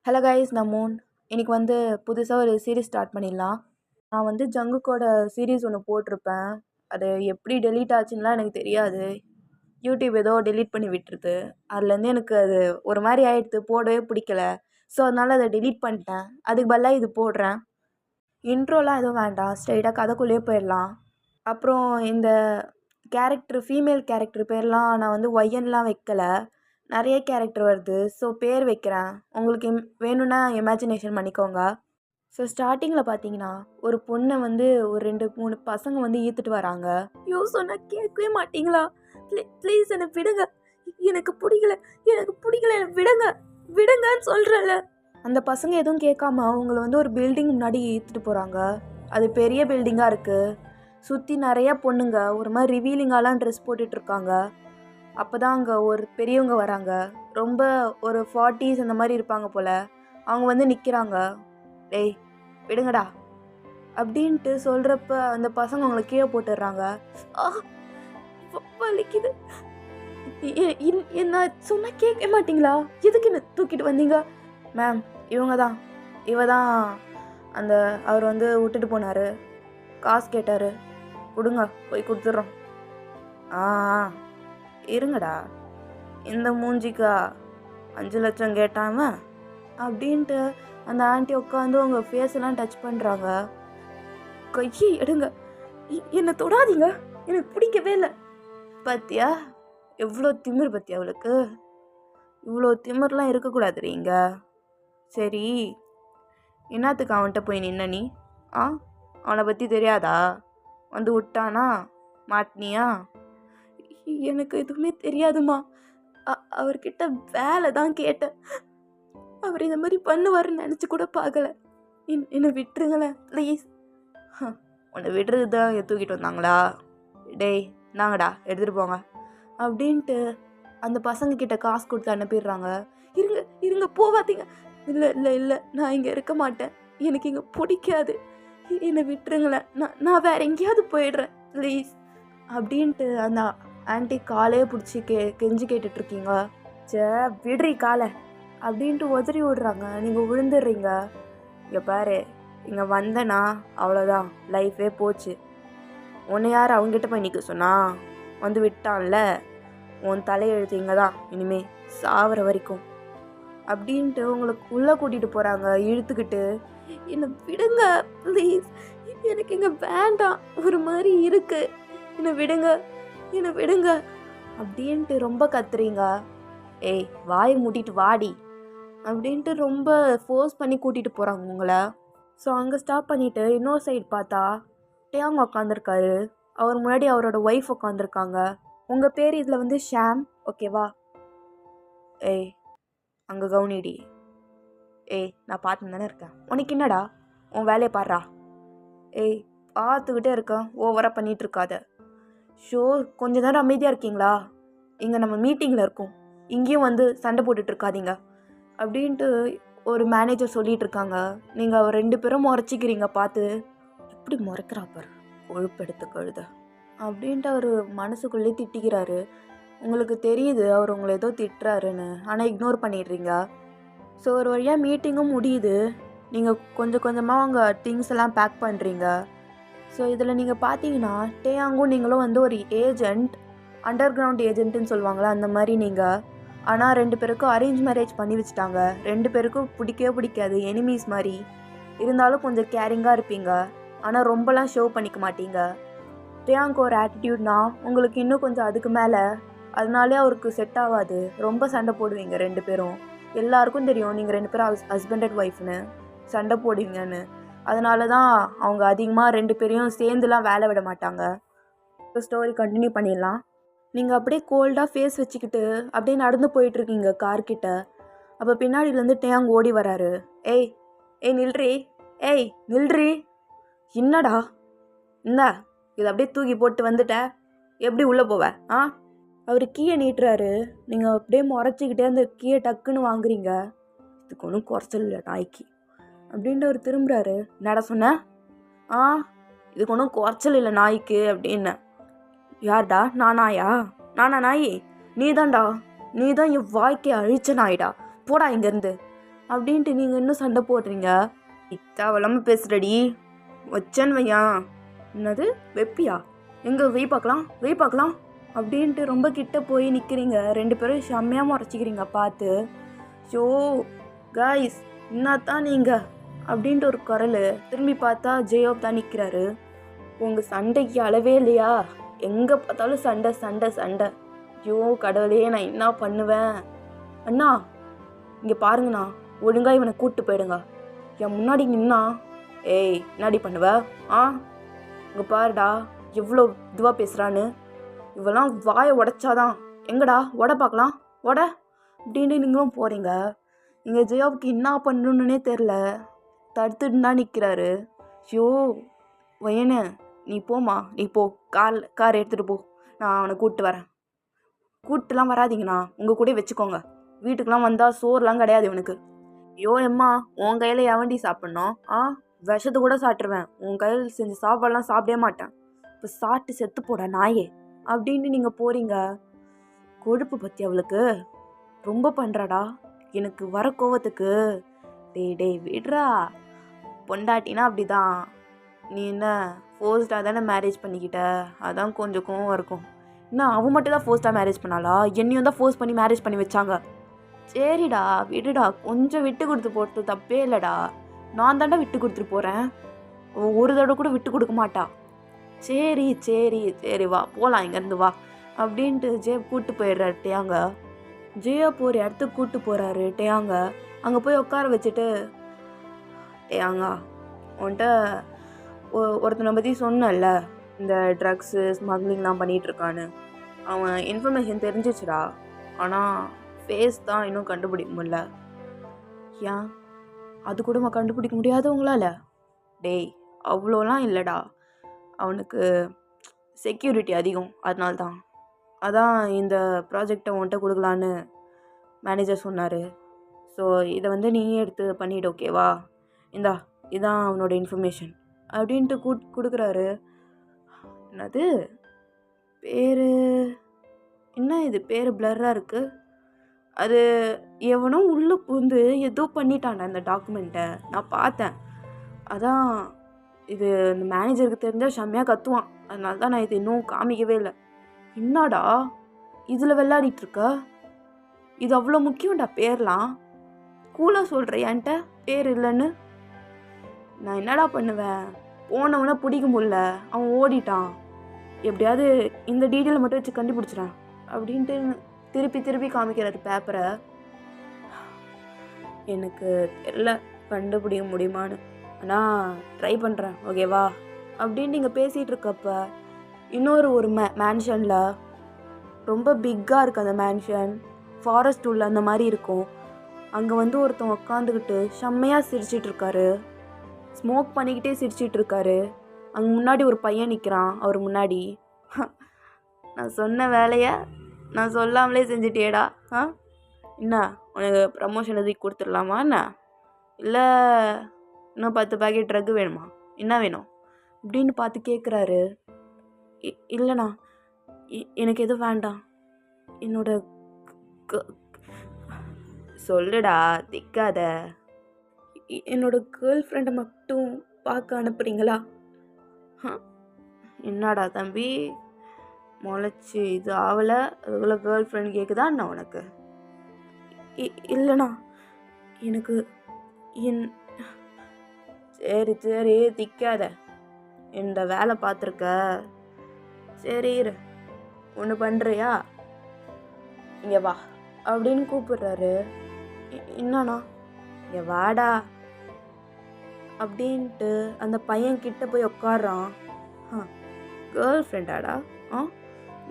Hello guys, நான் Moon. இன்னைக்கு புதுசாக ஒரு சீரீஸ் ஸ்டார்ட் பண்ணிடலாம். நான் ஜங்குக்கோட சீரீஸ் ஒன்று போட்டிருப்பேன். அது எப்படி டெலீட் ஆச்சுன்னுலாம் எனக்கு தெரியாது. யூடியூப் ஏதோ டெலீட் பண்ணி விட்டுருது. அதுலேருந்து எனக்கு அது ஒரு மாதிரி ஆயிடுத்து, போடவே பிடிக்கல. ஸோ அதனால் அதை டெலீட் பண்ணிட்டேன். அதுக்கு பதிலாக இது போடுறேன். இன்ட்ரோலாம் எதுவும் வேண்டாம், ஸ்ட்ரைட்டாக கதைக்குள்ளேயே போயிடலாம். அப்புறம் இந்த ஃபீமேல் கேரக்டர் பேர்லாம் நான் ஒய்யன்லாம் வைக்கலை. நிறைய கேரக்டர் வருது. ஸோ பேர் வைக்கிறேன். உங்களுக்கு வேணும்னா இமேஜினேஷன் பண்ணிக்கோங்க. ஸோ ஸ்டார்டிங்கில் பார்த்தீங்கன்னா ஒரு பொண்ணை ஒரு 2-3 பசங்க ஈர்த்துட்டு வராங்க. ஐயோ, சொன்னால் கேட்கவே மாட்டிங்களா? ப்ளீஸ் என்னை விடுங்க, எனக்கு பிடிக்கல, என்னை விடுங்க, விடுங்கன்னு சொல்கிறல. அந்த பசங்க எதுவும் கேட்காம அவங்கள ஒரு பில்டிங் முன்னாடி ஈர்த்துட்டு போகிறாங்க. அது பெரிய பில்டிங்காக இருக்குது. சுற்றி நிறையா பொண்ணுங்க ஒரு மாதிரி ரிவீலிங்காலாம் ட்ரெஸ் போட்டுட்ருக்காங்க. அப்போ தான் அங்கே ஒரு பெரியவங்க வராங்க. ரொம்ப ஒரு 40s அந்த மாதிரி இருப்பாங்க போல். அவங்க நிற்கிறாங்க. டேய் விடுங்கடா அப்படின்ட்டு சொல்கிறப்ப அந்த பசங்க அவங்கள கீழே போட்டுடுறாங்க. வலிக்குது. என்ன சொன்னால் கேட்க மாட்டிங்களா? எதுக்கு என்ன தூக்கிட்டு வந்தீங்க? மேம், இவ தான் அந்த அவர் விட்டுட்டு போனார். காசு கேட்டார், கொடுங்க, போய் கொடுத்துட்றோம். இருங்கடா, இந்த மூஞ்சிக்கா 5 லட்சம் கேட்டாம அப்படின்ட்டு அந்த ஆண்டி உட்காந்து அவங்க ஃபேஸெல்லாம் டச் பண்ணுறாங்க. கையை எடுங்க, என்னை தொடாதீங்க, எனக்கு பிடிக்கவே இல்லை. பார்த்தியா எவ்வளோ திமிர்? பார்த்தியா அவளுக்கு? இவ்வளோ திமிர்லாம் இருக்கக்கூடாதுறீங்க. சரி, என்னத்துக்கு அவன்கிட்ட போய் நின்ன நீ? அவனை பற்றி தெரியாதா? விட்டானா மாட்டினியா? எனக்கு எதுவுமே தெரியாதுமா. அவர்கிட்ட வேலை தான் கேட்டேன். அவர் இந்த மாதிரி பண்ணுவாருன்னு நினச்சி கூட பார்க்கல. என்னை விட்டுருங்களேன் ப்ளீஸ். உன்னை விடுறது தான் தூக்கிட்டு வந்தாங்களா? டேய் நாங்கடா, எடுத்துகிட்டு போங்க அப்படின்ட்டு அந்த பசங்கக்கிட்ட காசு கொடுத்து அனுப்பிடுறாங்க. இருங்க போவாதீங்க. இல்லை, நான் இங்கே இருக்க மாட்டேன், எனக்கு இங்கே பிடிக்காது, என்னை விட்டுருங்களேன், நான் வேற எங்கேயாவது போயிடுறேன் ப்ளீஸ் அப்படின்ட்டு அந்த ஆண்டி காலையே பிடிச்சி கெஞ்சி கேட்டுட்ருக்கீங்க. விடுறி காலை அப்படின்ட்டு உதறி விடுறாங்க. நீங்கள் விழுந்துடுறீங்க. இங்கே பாரு, இங்கே வந்தனா அவ்வளோதான், லைஃபே போச்சு. உன்னை யார் அவங்ககிட்ட போய் நிற்க சொன்னா? விட்டான்ல, உன் தலையெழுத்து இங்கே தான் இனிமே சாவர வரைக்கும் அப்படின்ட்டு உங்களுக்கு உள்ளே கூட்டிகிட்டு போகிறாங்க இழுத்துக்கிட்டு. என்னை விடுங்க ப்ளீஸ், எனக்கு இங்கே வேண்டாம், ஒரு மாதிரி இருக்கு, என்னை விடுங்க அப்படின்ட்டு ரொம்ப கத்துறீங்க. ஏய் வாய் மூட்டிட்டு வாடி அப்படின்ட்டு ரொம்ப ஃபோர்ஸ் பண்ணி கூட்டிகிட்டு போகிறாங்க உங்களை. ஸோ அங்கே ஸ்டாப் பண்ணிவிட்டு இன்னொரு சைடு பார்த்தா டேயாங் உட்காந்துருக்காரு. அவர் முன்னாடி அவரோட ஒய்ஃப் உட்காந்துருக்காங்க. உங்கள் பேர் இதில் ஷாம், ஓகேவா? ஏய் அங்கே கவுனிடி. ஏய் நான் பார்த்து தானே இருக்கேன், உனக்கு என்னடா? உன் வேலையை பாடுறா. ஏய் பார்த்துக்கிட்டே இருக்கேன், ஓவராக பண்ணிகிட்ருக்காத. ஷோ கொஞ்ச நேரம் அமைதியாக இருக்கீங்களா? இங்கே நம்ம மீட்டிங்கில் இருக்கோம், இங்கேயும் சண்டை போட்டுட்ருக்காதீங்க அப்படின்ட்டு ஒரு மேனேஜர் சொல்லிகிட்டு இருக்காங்க. நீங்கள் அவர் 2 பேரும் முறைச்சிக்கிறீங்க. பார்த்து எப்படி முறைக்கிறா பாரு, கொழுப்பெடுத்து கழுத அப்படின்ட்டு அவர் மனசுக்குள்ளே திட்டிக்கிறாரு. உங்களுக்கு தெரியுது அவர் உங்களை ஏதோ திட்டுறாருன்னு, ஆனால் இக்னோர் பண்ணிடுறீங்க. ஸோ ஒரு வழியாக மீட்டிங்கும் முடியுது. நீங்கள் கொஞ்சம் கொஞ்சமாக உங்கள் திங்ஸ் எல்லாம் பேக் பண்ணுறீங்க. ஸோ இதில் நீங்கள் பார்த்தீங்கன்னா டேயாங்கும் நீங்களும் ஒரு ஏஜெண்ட், அண்டர் கிரவுண்ட் ஏஜென்ட்டுன்னு சொல்லுவாங்களா, அந்த மாதிரி நீங்கள். ஆனால் 2 பேருக்கும் அரேஞ்ச் மேரேஜ் பண்ணி வச்சுட்டாங்க. 2 பேருக்கும் பிடிக்கவே பிடிக்காது, எனிமீஸ் மாதிரி. இருந்தாலும் கொஞ்சம் கேரிங்காக இருப்பீங்க, ஆனால் ரொம்பலாம் ஷோ பண்ணிக்க மாட்டீங்க. டேயாங்க்கு ஒரு ஆட்டிடியூட்னா உங்களுக்கு இன்னும் கொஞ்சம் அதுக்கு மேலே. அதனாலே அவருக்கு செட் ஆகாது, ரொம்ப சண்டை போடுவீங்க 2 பேரும். எல்லாருக்கும் தெரியும் நீங்கள் 2 பேரும் ஹஸ்பண்ட் அண்ட் ஒய்ஃப்னு சண்டை போடுவீங்கன்னு. அதனால தான் அவங்க அதிகமாக 2 பேரையும் சேர்ந்துலாம் வேலை விட மாட்டாங்க. ஸ்டோரி கண்டினியூ பண்ணிடலாம். நீங்கள் அப்படியே கோல்டாக ஃபேஸ் வச்சுக்கிட்டு அப்படியே நடந்து போயிட்டுருக்கீங்க கார்கிட்ட. அப்போ பின்னாடியிலேருந்து டேயாங் ஓடி வராரு. ஏய் நில்றி, நில்றி. என்னடா இந்தா, இதை அப்படியே தூக்கி போட்டு வந்துட்ட, எப்படி உள்ளே போவ? அவர் கீயை நீட்டுறாரு. நீங்கள் அப்படியே முறைச்சிக்கிட்டே அந்த கீயை டக்குன்னு வாங்குறீங்க. இதுக்கு ஒன்றும் குறைச்சல் இல்லை நாய்க்கு அப்படின்ட்டு அவர் திரும்புகிறாரு. நட சொன்ன? இதுக்கு ஒன்றும் குறைச்சல் இல்லை நாய்க்கு அப்படின்னு. யார்டா? நானா நாய்? நீ தான் என் வாழ்க்கையை அழிச்ச நாய்டா, போடா இங்கேருந்து அப்படின்ட்டு நீங்கள் இன்னும் சண்டை போடுறீங்க. தேவையில்லாமல் பேசுகிறடி, வச்சேன்னு வையா. என்னது வெப்பியா? எங்கே வெய் பார்க்கலாம் அப்படின்ட்டு ரொம்ப கிட்ட போய் நிற்கிறீங்க. 2 பேரும் செம்மையாக முறைச்சிக்கிறீங்க பார்த்து. ஷோ காய்ஸ், என்னத்தான் நீங்கள் அப்படின்ட்டு ஒரு குரல். திரும்பி பார்த்தா ஜெயோப் தான் நிற்கிறாரு. உங்கள் சண்டைக்கு அளவே இல்லையா? எங்கே பார்த்தாலும் சண்டை. ஐயோ கடவுளே, நான் என்ன பண்ணுவேன்? அண்ணா இங்கே பாருங்கண்ணா, ஒழுங்காக இவனை கூப்பிட்டு போயிடுங்க. என் முன்னாடி நின்னா ஏய் என்னாடி பண்ணுவ? இங்கே பாருடா எவ்வளோ இதுவாக பேசுகிறான்னு. இவெல்லாம் வாயை உடைச்சாதான். எங்கடா உட பார்க்கலாம், உட அப்படின்னு நீங்களும் போகிறீங்க. இங்கே ஜெயாவுக்கு என்ன பண்ணணுன்னே தெரில, தடுத்துட்டு தான் நிற்கிறாரு. ஐயோ வயனே, நீ போம்மா, நீ போ, கார் எடுத்துகிட்டு போ, நான் அவனை கூப்பிட்டு வரேன். கூப்பிட்டுலாம் வராதிங்கண்ணா, உங்கள் கூட வச்சுக்கோங்க. வீட்டுக்கெலாம் வந்தால் சோறுலாம் கிடையாது இவனுக்கு. ஐயோ எம்மா, உன் கையில் எவண்டி சாப்பிட்ணும்? விஷத்தை கூட சாப்பிட்ருவேன். உன் கையில் செஞ்ச சாப்பாடெலாம் சாப்பிடவே மாட்டேன். இப்போ சாப்பிட்டு செத்து போட நாயே அப்படின்ட்டு நீங்கள் போகிறீங்க. கொழுப்பு பற்றி அவளுக்கு ரொம்ப பண்ணுறாடா. எனக்கு வர கோவத்துக்கு டேய் விடுறா. பொண்டாட்டினா அப்படி தான். நீ என்ன ஃபோர்ஸ்டாக தானே மேரேஜ் பண்ணிக்கிட்ட, அதான் கொஞ்சம் கோவம் இருக்கும். இன்னும் அவன் மட்டும் தான் ஃபோர்ஸ்டாக மேரேஜ் பண்ணாளா? என்னையும் தான் ஃபோர்ஸ் பண்ணி மேரேஜ் பண்ணி வச்சாங்க. சரிடா விடுடா, கொஞ்சம் விட்டு கொடுத்து போட்டு தப்பே இல்லைடா. நான் தாண்டா விட்டு கொடுத்துட்டு போகிறேன், ஒரு தடவை கூட விட்டு கொடுக்க மாட்டா. சரி வா போகலாம், இங்கேருந்து வா அப்படின்ட்டு ஜெயப் கூப்பிட்டு போயிடுறாரு டேயாங்க. ஜெயப் ஒரு இடத்துக்கு கூப்பிட்டு போகிறாரு டேயாங்க. அங்கே போய் உட்கார வச்சுட்டு, டேயாங்க உன்கிட்ட ஒருத்தனை பற்றி சொன்னல, இந்த ட்ரக்ஸு ஸ்மக்லிங்லாம் பண்ணிகிட்ருக்கான்னு. அவன் இன்ஃபர்மேஷன் தெரிஞ்சிச்சுடா, ஆனால் ஃபேஸ் தான் இன்னும் கண்டுபிடிக்க முடியல. ஏன் அது கூட கண்டுபிடிக்க முடியாது உங்களால்? டேய் அவ்வளோலாம் இல்லைடா, அவனுக்கு செக்யூரிட்டி அதிகம், அதனால்தான். அதான் இந்த ப்ராஜெக்டை உன்கிட்ட கொடுக்கலான்னு மேனேஜர் சொன்னார். ஸோ இதை நீயே எடுத்து பண்ணிவிடு, ஓகேவா? இதான் அவனோட இன்ஃபர்மேஷன் அப்படின்ட்டு கொடுக்குறாரு. என்னது பேர்? என்ன இது பேர் பிளர்ராக இருக்குது? அது எவனோ உள்ளே புகுந்து ஏதோ பண்ணிட்டான்டா இந்த டாக்குமெண்ட்டை, நான் பார்த்தேன். அதான் இது இந்த மேனேஜருக்கு தெரிஞ்சால் செம்மையாக கத்துவான், அதனால தான் நான் இது இன்னும் காமிக்கவே இல்லை. என்னடா இதில் விளையாடிட்டுருக்க? இது அவ்வளோ முக்கியம்டா பேர்லாம். கூலாக சொல்கிறேன் என்கிட்ட பேர் இல்லைன்னு. நான் என்னடா பண்ணுவேன்? போனவனை பிடிக்க முடியல, அவன் ஓடிட்டான். எப்படியாவது இந்த டீட்டெயிலை மட்டும் வச்சு கண்டுபிடிச்சிடேன் அப்படின்ட்டு திருப்பி காமிக்கிறாரு பேப்பரை. எனக்கு தெரியல கண்டுபிடிக்க முடியுமான்னு, ஆனால் ட்ரை பண்ணுறேன், ஓகேவா அப்படின்னு நீங்கள் பேசிகிட்டு இருக்கப்ப இன்னொரு மேன்ஷனில் ரொம்ப பிக்காக இருக்குது. அந்த மேன்ஷன் ஃபாரஸ்ட் உள்ள அந்த மாதிரி இருக்கும். அங்கே ஒருத்தன் உட்காந்துக்கிட்டு செம்மையாக சிரிச்சிட்ருக்காரு, ஸ்மோக் பண்ணிக்கிட்டே சிரிச்சிட்ருக்காரு. அங்கே முன்னாடி ஒரு பையன் நிற்கிறான், அவர் முன்னாடி. நான் சொன்ன வேலையை நான் சொல்லாமலே செஞ்சிட்டியேடா. என்ன உனக்கு ப்ரமோஷன் எதுக்கு கொடுத்துடலாமா என்ன? இல்லை இன்னும் 10 பேக்கெட் ட்ரக்கு வேணுமா? என்ன வேணும் அப்படின்னு பார்த்து கேட்குறாரு. இல்லைண்ணா எனக்கு எதுவும் வேண்டாம், என்னோட சொல்லுடா திக்காத, என்னோட கேர்ள் ஃப்ரெண்டை மட்டும் பார்க்க அனுப்புறீங்களா? என்னடா தம்பி முளைச்சி இது ஆகலை, அதுக்குள்ளே கேர்ள் ஃப்ரெண்ட் கேட்குதா என்ன உனக்கு? இல்லைண்ணா எனக்கு சரி திக்காத, இந்த வேலை பார்த்துருக்க, சரி இரு ஒன்று பண்ணுறியா, இங்கே வா அப்படின்னு கூப்பிடுறாரு. என்னண்ணா? இங்கே வாடா அப்படின்ட்டு அந்த பையன் கிட்ட போய் உட்காடுறான். கேர்ள் ஃப்ரெண்டாடா?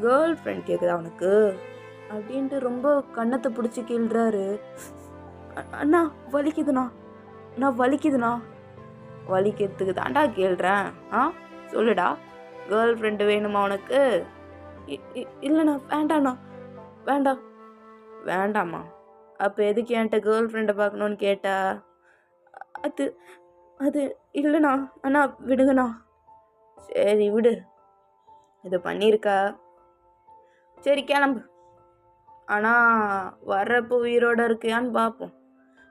கேர்ள் ஃப்ரெண்ட் கேட்குதா அவனுக்கு அப்படின்ட்டு ரொம்ப கண்ணத்தை பிடிச்சி கிள்றாரு. அண்ணா வலிக்குதுண்ணா, வலிக்கிறதுக்கு தாண்டா கேள்றேன். சொல்லுடா, கேர்ள் ஃப்ரெண்டு வேணுமா உனக்கு? இல்லைண்ணா வேண்டாண்ணா. வேண்டாமா? அப்போ எதுக்கு என்கிட்ட கேர்ள் ஃப்ரெண்டை பார்க்கணுன்னு கேட்டா? அது இல்லைண்ணா, அண்ணா விடுங்கண்ணா. சரி விடு, இது பண்ணியிருக்கா, சரி கிளம்பு. ஆனால் வர்றப்போ உயிரோடு இருக்கியான்னு பார்ப்போம்.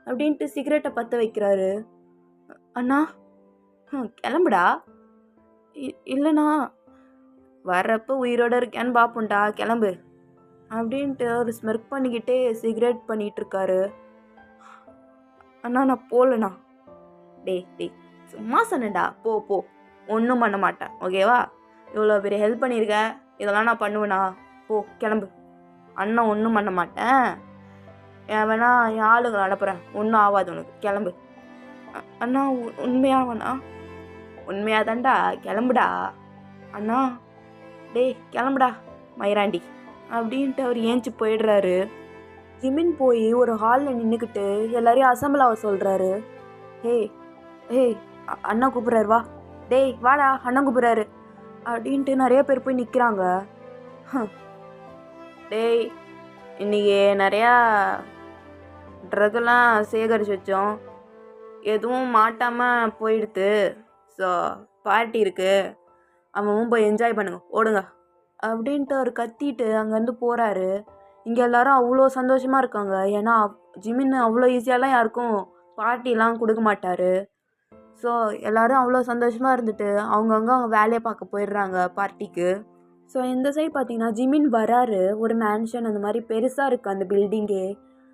அப்படின்ட்டு சிகரெட்டை பற்ற வைக்கிறாரு. அண்ணா கிளம்புடா. இல்லைண்ணா வர்றப்போ உயிரோட இருக்கேன்னு பார்ப்போம்டா, கிளம்பு அப்படின்ட்டு அவர் ஸ்மெர்க் பண்ணிக்கிட்டே சிகரெட் பண்ணிகிட்டு இருக்காரு. அண்ணா நான் போகலண்ணா. டேய் சும்மா சொன்னேன்டா, போ போ, ஒன்றும் பண்ண மாட்டேன், ஓகேவா? இவ்வளோ பெரிய ஹெல்ப் பண்ணியிருக்க, இதெல்லாம் நான் பண்ணுவேண்ணா, போ கிளம்பு. அண்ணன் ஒன்றும் பண்ண மாட்டேன், ஏன் வேணா என் ஆளுங்களை அனுப்புகிறேன், ஒன்றும் ஆகாது உனக்கு, கிளம்பு. அண்ணா உண்மையாவண்ணா? உண்மையாக தான்டா, கிளம்புடா. அண்ணா டேய் கிளம்புடா மயிராண்டி அப்படின்ட்டு அவர் ஏஞ்சி போயிடுறாரு. ஜிமின் போய் ஒரு ஹாலில் நின்றுக்கிட்டு எல்லாரையும் அசம்பிள் ஆக சொல்கிறாரு. ஏய் அண்ணா கூப்பிட்றாரு, வா டேய் வாடா, அண்ணன் கூப்பிட்றாரு அப்படின்ட்டு நிறைய பேர் போய் நிற்கிறாங்க. டேய் இன்றைக்கி நிறையா ட்ரக்கெல்லாம் சேகரித்து வச்சோம், எதுவும் மாட்டாமல் போயிடுது. ஸோ பார்ட்டி இருக்குது, அவன் போய் என்ஜாய் பண்ணுங்க, ஓடுங்க அப்படின்ட்டு அவர் கத்திட்டு அங்கேருந்து போகிறாரு. இங்கே எல்லாரும் அவ்வளோ சந்தோஷமாக இருக்காங்க. ஏன்னா ஜிமின் அவ்வளோ ஈஸியாலாம் யாருக்கும் பார்ட்டிலாம் கொடுக்க மாட்டார். ஸோ எல்லோரும் அவ்வளோ சந்தோஷமாக இருந்துட்டு அவங்கவுங்க அவங்க வேலையை பார்க்க போயிடுறாங்க பார்ட்டிக்கு. ஸோ இந்த சைடு பார்த்தீங்கன்னா ஜிமின் வராரு. ஒரு மேன்ஷன் அந்த மாதிரி பெருசாக இருக்குது அந்த பில்டிங்கே.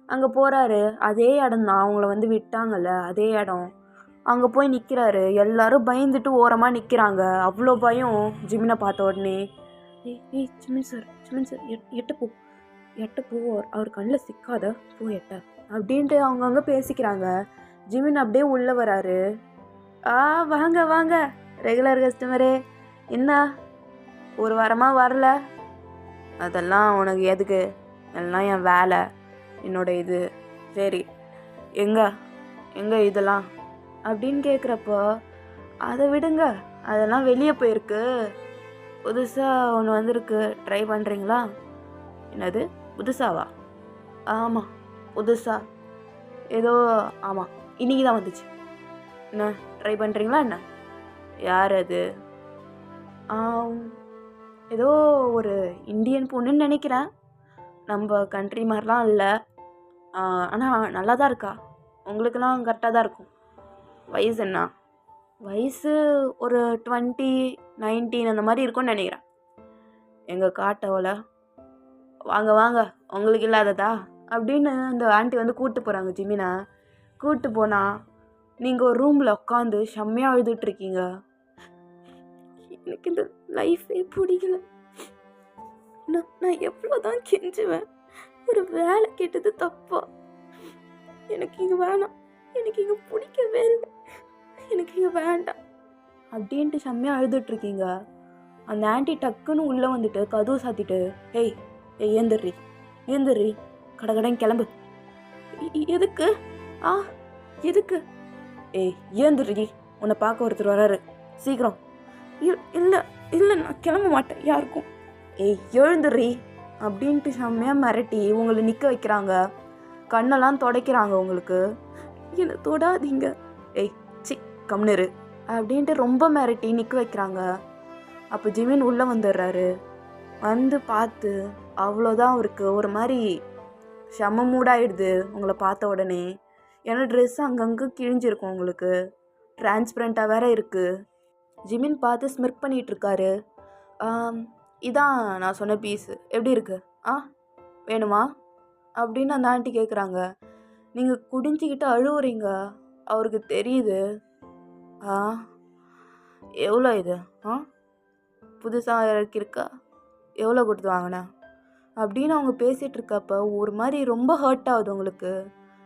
அங்கே போகிறாரு. அதே இடம் தான் அவங்கள வந்து விட்டாங்கல்ல, அதே இடம். அங்கே போய் நிற்கிறாரு. எல்லோரும் பயந்துட்டு ஓரமாக நிற்கிறாங்க. அவ்வளோ பயம் ஜிமினை பார்த்த உடனே. ஏய் ஜிமின் சார் எட்ட போ, அவர் கண்ணில் சிக்காத, போ எட்ட அப்படின்ட்டு அவங்கவுங்க பேசிக்கிறாங்க. ஜிமின் அப்படியே உள்ளே வராரு. வாங்க ரெகுலர் கஸ்டமரே, என்ன ஒரு வாரமாக வரல? அதெல்லாம் உனக்கு எதுக்கு, எல்லாம் என் வேலை, என்னோட இது. சரி எங்கே இதெல்லாம் அப்படின்னு கேட்குறப்போ, அதை விடுங்க, அதெல்லாம் வெளியே போயிருக்கு, புதுசாக ஒன்று வந்திருக்கு, ட்ரை பண்ணுறீங்களா? என்னது புதுசாவா? ஆமாம் புதுசா ஏதோ, ஆமாம் இன்றைக்கி தான் வந்துச்சு. என்ன ட்ரை பண்ணுறீங்களா என்ன? யார் அது? ஏதோ ஒரு இந்தியன் பொண்ணுன்னு நினைக்கிறேன், நம்ம கண்ட்ரி மாதிரிலாம் இல்லை, ஆனால் நல்லா தான் இருக்கா, உங்களுக்கெல்லாம் கரெக்டாக தான் இருக்கும். வயசு என்ன? வயசு ஒரு 20, 19 அந்த மாதிரி இருக்கும்னு நினைக்கிறேன். எங்கள் காட்டவளை வாங்க உங்களுக்கு இல்லாததா அப்படின்னு அந்த ஆண்டி வந்து கூப்பிட்டு போகிறாங்க. ஜிமினை கூப்பிட்டு போனால் நீங்கள் ஒரு ரூமில் உட்காந்து செம்மையாக அழுதுட்ருக்கீங்க. எனக்கு இந்த லைஃபே பிடிக்கல, நான் எவ்வளோ தான் கெஞ்சுவேன், ஒரு வேலை கேட்டது தப்பா, எனக்கு இங்கே வேணாம், எனக்கு இங்கே பிடிக்கவே இல்லை, எனக்கு இங்கே வேண்டாம் அப்படின்ட்டு செம்மையாக அழுதுட்ருக்கீங்க. அந்த ஆண்டி டக்குன்னு உள்ளே வந்துட்டு கதவு சாத்திட்டு, ஏய் ஏந்திரி கடகடன் கிளம்பு. எதுக்கு? எதுக்கு? ஏந்திரி, உன்னை பார்க்க ஒருத்தர் வராரு, சீக்கிரம். இல்லை நான் கிளம்ப மாட்டேன் யாருக்கும். எழுந்துடுறி அப்படின்ட்டு செம்மையாக மிரட்டி உங்களை நிற்க வைக்கிறாங்க. கண்ணெல்லாம் துடைக்கிறாங்க உங்களுக்கு. என்னை தொடாதீங்க, சி கம்னரு அப்படின்ட்டு ரொம்ப மிரட்டி நிற்க வைக்கிறாங்க. அப்போ ஜிமின் உள்ளே வந்துடுறாரு. வந்து பார்த்து அவ்வளோதான் அவருக்கு ஒரு மாதிரி செம்ம மூடாயிடுது உங்களை பார்த்த உடனே. ஏன்னா ட்ரெஸ் அங்கங்கே கிழிஞ்சிருக்கும் உங்களுக்கு, டிரான்ஸ்பரண்ட்டாக வேற இருக்குது. ஜிமின் பார்த்து ஸ்மிர்க் பண்ணிகிட்ருக்காரு. இதான் நான் சொன்ன பீஸு, எப்படி இருக்கு? வேணுமா அப்படின்னு அந்த ஆண்டி கேட்குறாங்க. நீங்கள் குடிஞ்சிக்கிட்டு அழுவுறீங்க, அவருக்கு தெரியுது. எவ்வளோ இது? புதுசாக இறக்கிருக்கா, எவ்வளோ கொடுத்து வாங்கினேன் அப்படின்னு அவங்க பேசிகிட்டு இருக்கப்போ ஒரு மாதிரி ரொம்ப ஹர்ட் ஆகுது உங்களுக்கு.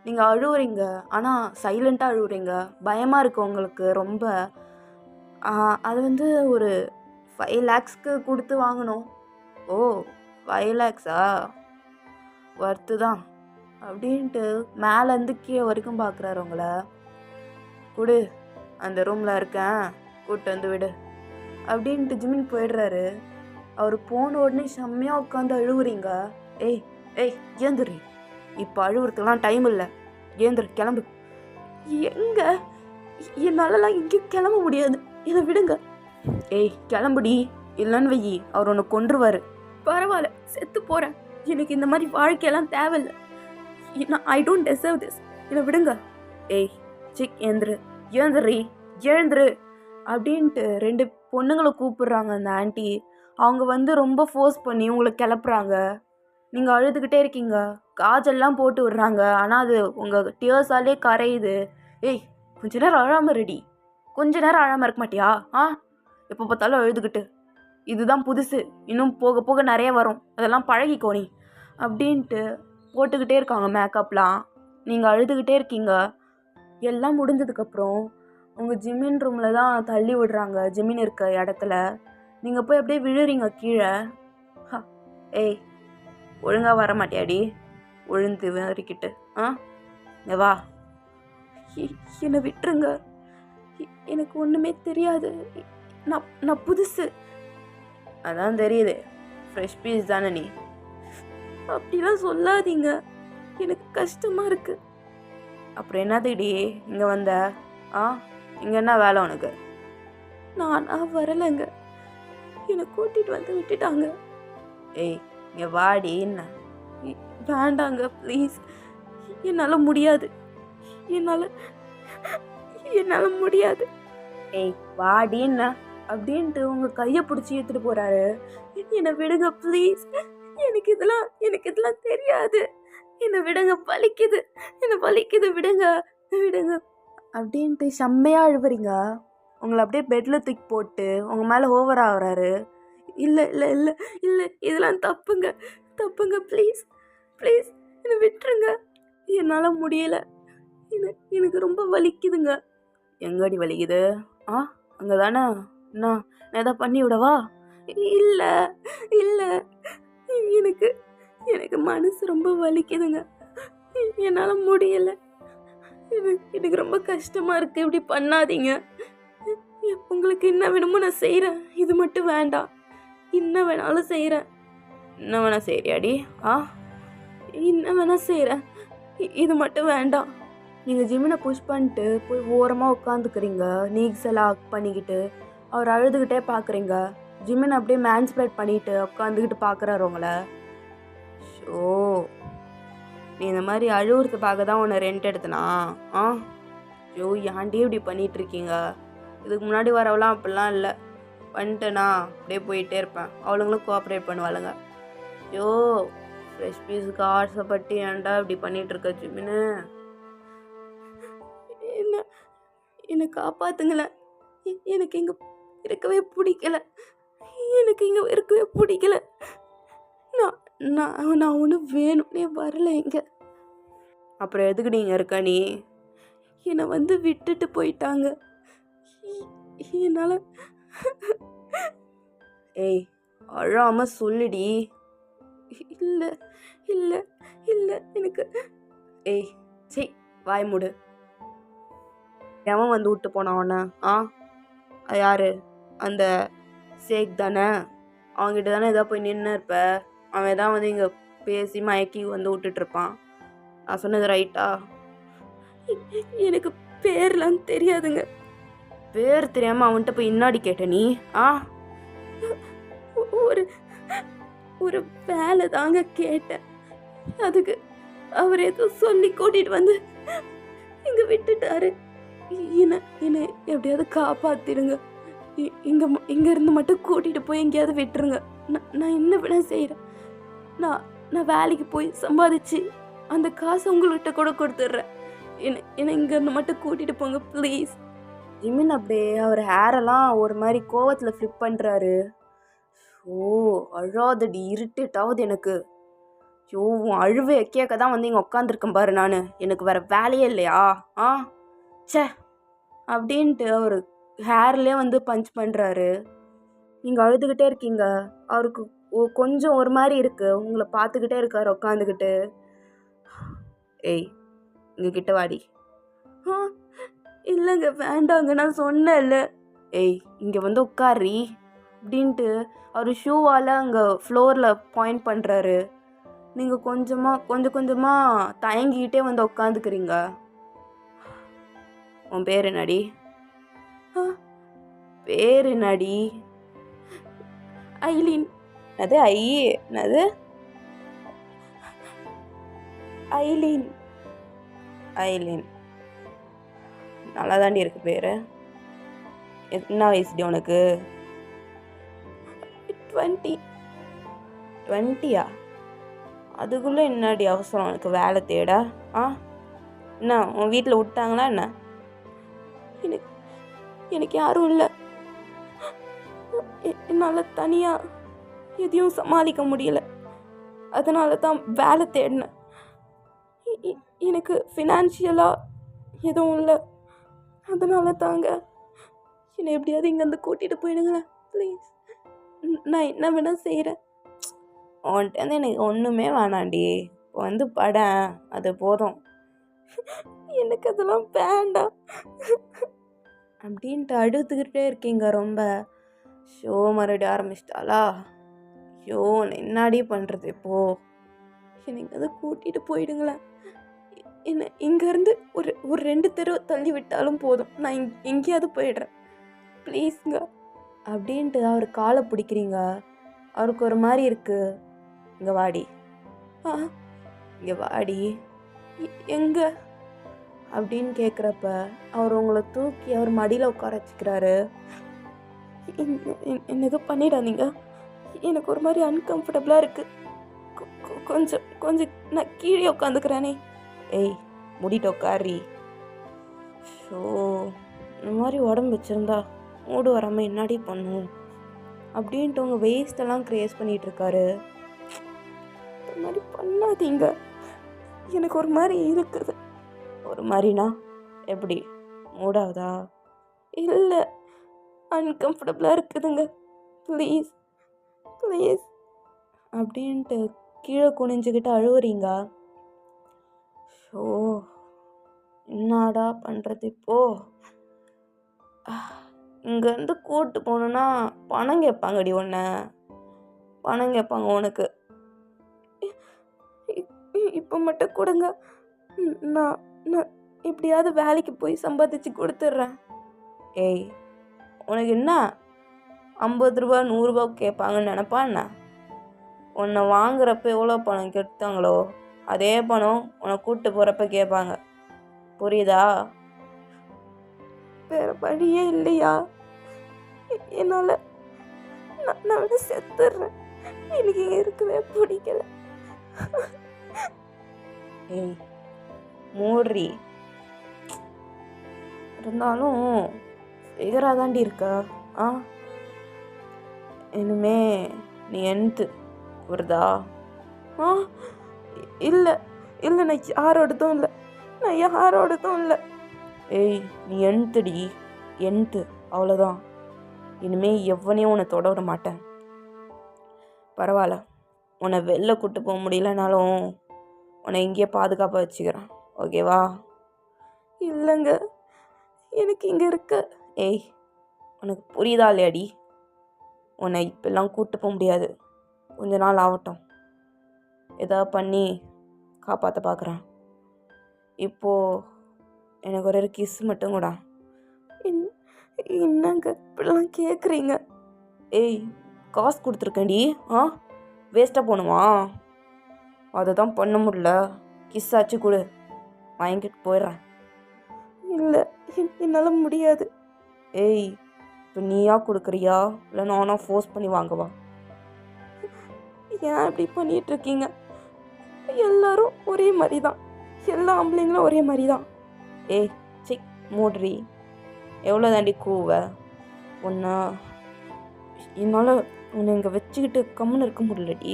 நீங்கள் அழுவுறீங்க, ஆனால் சைலண்ட்டாக அழுவுறீங்க, பயமாக இருக்குது உங்களுக்கு ரொம்ப. அது வந்து ஒரு 5 lakhsக்கு கொடுத்து வாங்கணும். ஓ 5 lakhsா, ஒர்த்து தான் அப்படின்ட்டு மேலேருந்து கீழே வரைக்கும் பார்க்குறாரு உங்களை. கொடு, அந்த ரூமில் இருக்கேன், கூப்பிட்டு வந்து விடு அப்படின்ட்டு ஜிமின் போயிடுறாரு. அவர் போன உடனே செம்மையாக உட்காந்து அழுவுறீங்க. ஏந்திரி, இப்போ அழுவுறதுக்கெலாம் டைம் இல்லை, ஏந்திரி கிளம்பு. எங்கே? என்னாலலாம் எங்கேயும் கிளம்ப முடியாது, என்னை விடுங்க. கிளம்புடி, இல்லைன்னு வெயி அவர் ஒன்று கொன்றுவார். பரவாயில்ல, செத்து போகிறேன், எனக்கு இந்த மாதிரி வாழ்க்கையெல்லாம் தேவையில்லை, ஐ டோன்ட் டிசர்வ் திஸ், என்னை விடுங்க. ஏய் சிக் எழுந்துரு, எழுந்துரி, எழுந்துரு அப்படின்ட்டு 2 பொண்ணுங்களை கூப்பிடுறாங்க அந்த ஆண்டி. அவங்க வந்து ரொம்ப ஃபோர்ஸ் பண்ணி உங்களை கிளப்புறாங்க. நீங்கள் அழுதுகிட்டே இருக்கீங்க, காஜெல்லாம் போட்டு விடுறாங்க. ஆனால் அது உங்கள் டியர்ஸாலே கரையுது. ஏய் கொஞ்ச நேரம் அழாமல் ரெடி, கொஞ்ச நேரம் அழாமல் இருக்க மாட்டியா? எப்போ பார்த்தாலும் அழுதுகிட்டு, இதுதான் புதுசு, இன்னும் போக போக நிறைய வரும், அதெல்லாம் பழகிக்கோ நீ அப்படின்ட்டு போட்டுக்கிட்டே இருக்காங்க மேக்கப்லாம். நீங்கள் அழுதுகிட்டே இருக்கீங்க. எல்லாம் முடிஞ்சதுக்கப்புறம் உங்கள் ஜிம்மின் ரூமில் தான் தள்ளி விடுறாங்க. ஜிம்மின் இருக்க இடத்துல நீங்கள் போய் அப்படியே விழுறீங்க கீழே. ஏய் ஒழுங்காக வர மாட்டியாடி? விழுந்து வரிக்கிட்டு வா. என்னை விட்டுருங்க, எனக்கு ஒன்றுமே தெரியாது, நான் புதுசு. அதான் தெரியுது, ஃப்ரெஷ் பீஸ் தானே நீ. அப்படிலாம் சொல்லாதீங்க, எனக்கு கஷ்டமாக இருக்குது. அப்புறம் என்னதுடி இங்கே வந்த? இங்கே என்ன வேலை உனக்கு? நான் வரலைங்க, என்னை கூட்டிகிட்டு வந்து விட்டுட்டாங்க. ஏய் இங்கே வாடி. என்ன? வேண்டாங்க ப்ளீஸ், என்னால் முடியாது, என்னால் முடியாது. ஏய் வாடின்னா அப்படின்ட்டு உங்கள் கையை பிடிச்சி எடுத்துகிட்டு போகிறாரு. என்னை விடுங்க ப்ளீஸ், எனக்கு இதெல்லாம் தெரியாது, என்னை விடுங்க, வலிக்குது, என்னை வலிக்குது, விடுங்க விடுங்க அப்படின்ட்டு செம்மையாக அழுவுறீங்க. உங்களை அப்படியே பெட்டில் தூக்கி போட்டு உங்கள் மேலே ஓவர் ஆகுறாரு. இல்லை இல்லை இல்லை இல்லை, இதெல்லாம் தப்புங்க, ப்ளீஸ் ப்ளீஸ் என்னை விட்டுருங்க, என்னால் முடியலை, எனக்கு ரொம்ப வலிக்குதுங்க. எங்கடி வலிக்குது? அங்கே தானே? நான் எதாவது பண்ணி விடவா? இல்லை இல்லை, எனக்கு மனசு ரொம்ப வலிக்குதுங்க, என்னால் முடியலை, எனக்கு ரொம்ப கஷ்டமாக இருக்குது, இப்படி பண்ணாதீங்க. உங்களுக்கு என்ன வேணுமோ நான் செய்கிறேன், இது மட்டும் வேண்டாம். என்ன வேணாலும் செய்கிறேன். என்ன வேணா செய்கிறியாடி? என்ன வேணா செய்கிறேன், இது மட்டும் வேண்டாம். நீங்கள் ஜிம்மினை புஷ் பண்ணிட்டு போய் ஓரமாக உட்காந்துக்கிறீங்க, நீக்ஸ் எல்லாம் பண்ணிக்கிட்டு. அவர் அழுதுகிட்டே பார்க்குறீங்க. ஜிம்மினை அப்படியே மேன்ஸ்பிரேட் பண்ணிட்டு உட்காந்துக்கிட்டு பார்க்குறாரு உங்களை. ஷோ, நீ இந்த மாதிரி அழுவுறது பார்க்க தான் உன்னை ரெண்ட் எடுத்தனா? ஐயோ ஏன்டி இப்படி பண்ணிகிட்ருக்கீங்க? இதுக்கு முன்னாடி வரவெல்லாம் அப்படிலாம் இல்லை, வந்துட்டேனா அப்படியே போயிட்டே இருப்பேன், அவளுங்களும் கோஆப்ரேட் பண்ணுவாளுங்க. ஐயோ ஃப்ரெஷ் பீஸுக்கு ஆசைப்பட்டு ஏன்டா இப்படி பண்ணிகிட்ருக்க ஜிம்மின்னு? என்னை காப்பாற்றுங்களேன், எனக்கு இங்கே இருக்கவே பிடிக்கல, நான் ஒன்றும் வேணும்னே வரல இங்கே. அப்புறம் எதுக்கு நீங்கள் இருக்க? நீ என்னை வந்து விட்டுட்டு போயிட்டாங்க, என்னால். ஏய் அழாமல் சொல்லுடி. இல்லை இல்லை இல்லை எனக்கு. ஏய் சரி வாய் மூடு. எவன் வந்து விட்டு போனான் உன்னை? யார்? அந்த சேக் தானே? அவங்ககிட்ட தானே எதாவது போய் நின்று இருப்ப. அவன் தான் வந்து இங்கே பேசி மயக்கி வந்து விட்டுட்ருப்பான். நான் சொன்னது ரைட்டா? எனக்கு பேர்லாம் தெரியாதுங்க. பேர் தெரியாமல் அவன்கிட்ட போய் இன்னாடி கேட்ட நீ? ஒரு வேலை தாங்க கேட்டேன், அதுக்கு அவர் ஏதோ சொல்லி கூட்டிகிட்டு வந்து இங்கே விட்டுட்டாரு. என்னை எப்படியாவது காப்பாற்றிடுங்க, இங்கேருந்து மட்டும் கூட்டிகிட்டு போய் எங்கேயாவது விட்டுருங்க. நான் என்ன வேணா செய்கிறேன், நான் வேலைக்கு போய் சம்பாதிச்சு அந்த காசை உங்கள்கிட்ட கூட கொடுத்துட்றேன், என்னை இங்கேருந்து மட்டும் கூட்டிகிட்டு போங்க ப்ளீஸ். ஜிமின் அப்படியே அவர் ஹேரெல்லாம் ஒரு மாதிரி கோவத்தில் ஃப்ளிப் பண்ணுறாரு. அழாதடி, இருட்டுட்டாவது எனக்கு. உன் அழுவை கேட்க தான் வந்து இங்கே உட்காந்துருக்கேன் பாரு நான், எனக்கு வேறு வேலையே இல்லையா? சே அப்படின்ட்டு அவர் ஹேர்லேயே வந்து பஞ்ச் பண்ணுறாரு. நீங்கள் அழுதுகிட்டே இருக்கீங்க. அவருக்கு கொஞ்சம் ஒரு மாதிரி இருக்குது, உங்களை பார்த்துக்கிட்டே இருக்கார் உட்காந்துக்கிட்டு. ஏய் இங்கே கிட்ட வாடி. இல்லைங்க வேண்டாங்க, நான் சொன்னேன்ல. ஏய் இங்கே வந்து உட்காரி அப்படின்ட்டு அவர் ஷூவால் அங்கே ஃப்ளோரில் பாயிண்ட் பண்ணுறாரு. நீங்கள் கொஞ்சம் கொஞ்சமாக தயங்கிக்கிட்டே வந்து உட்காந்துக்கிறீங்க. உன் பேர் என்னடி? பேர் என்னடி? ஐலீன். அது என்னது? ஐலீன். ஐலின். நல்லா தாண்டி இருக்கு பேர். என்ன வயசுடி உனக்கு? 20. 20யா? அதுக்குள்ளே என்னடி அவசரம் உனக்கு வேலை தேட? என்ன உன் வீட்டில் விட்டாங்களா என்ன? எனக்கு எனக்கு யாரும் இல்லை. என்னால் தனியாக எதையும் சமாளிக்க முடியல. அதனால தான் வேலை தேடினேன். எனக்கு ஃபினான்ஷியலாக எதுவும் இல்லை. அதனால தாங்க என்னை எப்படியாவது இங்கேருந்து கூட்டிகிட்டு போயிடுங்களேன் ப்ளீஸ். நான் என்ன வேணால் செய்கிறேன். உன்கிட்ட எனக்கு ஒன்றுமே வேணாண்டி. பட அது போதும். எனக்கு அதெல்லாம் வேண்டாம் அப்படின்ட்டு அழுதுகிட்டே இருக்கீங்க ரொம்ப. ஷோ மறுபடியும் ஆரம்பிச்சிட்டாளா? ஷோ என்னாடி பண்ணுறது இப்போது? என்னை இங்கேருந்து கூட்டிகிட்டு போயிடுங்களேன். என்ன இங்கேருந்து ஒரு 2 தெரு தள்ளி விட்டாலும் போதும். நான் எங்கேயாவது போயிடுறேன் ப்ளீஸுங்க அப்படின்ட்டு அவர் காலை பிடிக்கிறீங்க. அவருக்கு ஒரு மாதிரி இருக்குது. இங்கே வாடி, இங்கே வாடி. எங்கே அப்படின்னு கேட்குறப்ப அவர் உங்களை தூக்கி அவர் மடியில் உட்கார வச்சுக்கிறாரு. என்ன எதுவும் பண்ணிடாதீங்க, எனக்கு ஒரு மாதிரி அன்கம்ஃபர்டபுளாக இருக்குது. கொஞ்சம் நான் கீழே உட்காந்துக்கிறேனே. ஏய் முடிட்டு உட்காரி. ஷோ இந்த மாதிரி உடம்பு வச்சுருந்தா மூடு வராமல் என்னாடி பண்ணும் அப்படின்ட்டு உங்கள் வேஸ்டெல்லாம் க்ரியேட் பண்ணிகிட்ருக்காரு. இந்த மாதிரி பண்ணாதீங்க, எனக்கு ஒரு மாதிரி இருக்குது. ஒரு மாதிரினா எப்படி? மூடாவதா? இல்லை, அன்கம்ஃபர்டபுளாக இருக்குதுங்க. ப்ளீஸ் ப்ளீஸ் அப்படின்ட்டு கீழே குனிஞ்சுக்கிட்டு அழுவுறீங்க. ஷோ என்னடா பண்ணுறது இப்போது? இங்கேருந்து கூப்பிட்டு போகணுன்னா பணம் கேட்பாங்கடி. பணம் கேட்பாங்க உனக்கு. இப்போ மட்டும் கொடுங்க, நான் எப்படியாவது வேலைக்கு போய் சம்பாதிச்சு கொடுத்துட்றேன். ஏய் உனக்கு என்ன 50 ரூபா 100 ரூபா கேட்பாங்கன்னு நினப்பா என்ன? உன்னை வாங்குறப்ப எவ்வளோ பணம் கெடுத்தாங்களோ அதே பணம் உன்னை கூப்பிட்டு போகிறப்ப கேட்பாங்க. புரியுதா? வேறு வழியே இல்லையா? என்னால் நான் செத்துடுறேன். எனக்கு இங்கே இருக்கவே பிடிக்கல. ஏய் மூட்ரி. இருந்தாலும் ஃபிகராக இருக்கா? இனிமே நீ என்த்து வருதா? இல்லை இல்லை, நான் யாரோடதும் இல்லை. ஏய் நீ என்த்துடி, என்த்து, அவ்வளோதான். இனிமேல் எவனையும் உன்னை தொட விட மாட்டேன். பரவாயில்ல, உன்னை வெளில கூட்டு போக முடியலனாலும் உன்னை இங்கேயே பாதுகாப்பாக வச்சுக்கிறேன், ஓகேவா? இல்லைங்க, எனக்கு இங்கே இருக்க. ஏய் உனக்கு புரியுதா இல்லையாடி? உன்னை இப்பெல்லாம் கூப்பிட்டு போக முடியாது. கொஞ்ச நாள் ஆகட்டும், ஏதாவது பண்ணி காப்பாற்ற பார்க்குறேன். இப்போது எனக்கு ஒரு கிஸ் மட்டும் கூட. என்னங்க இப்படிலாம் கேட்குறீங்க? ஏய் காசு கொடுத்துருக்கேன்டி, வேஸ்ட்டாக போகணுமா? அதை தான் பண்ண முடியல. கிஸ் ஆச்சு கொடு, வாங்கிட்டு போயிடுறேன். இல்லை என்னால் முடியாது. ஏய் இப்போ நீயா கொடுக்குறியா இல்லை நானா ஃபோர்ஸ் பண்ணி வாங்கவா? ஏன் இப்படி பண்ணிகிட்ருக்கீங்க? எல்லாரும் ஒரே மாதிரி தான், எல்லா ஆம்பளைங்களும் ஒரே மாதிரி தான். ஏய் சிக் மூட்ரி, எவ்வளோ தாண்டி கூவ? என்னால் உன்னை இங்கே வச்சுக்கிட்டு கம்முன்னு இருக்க முடியலடி.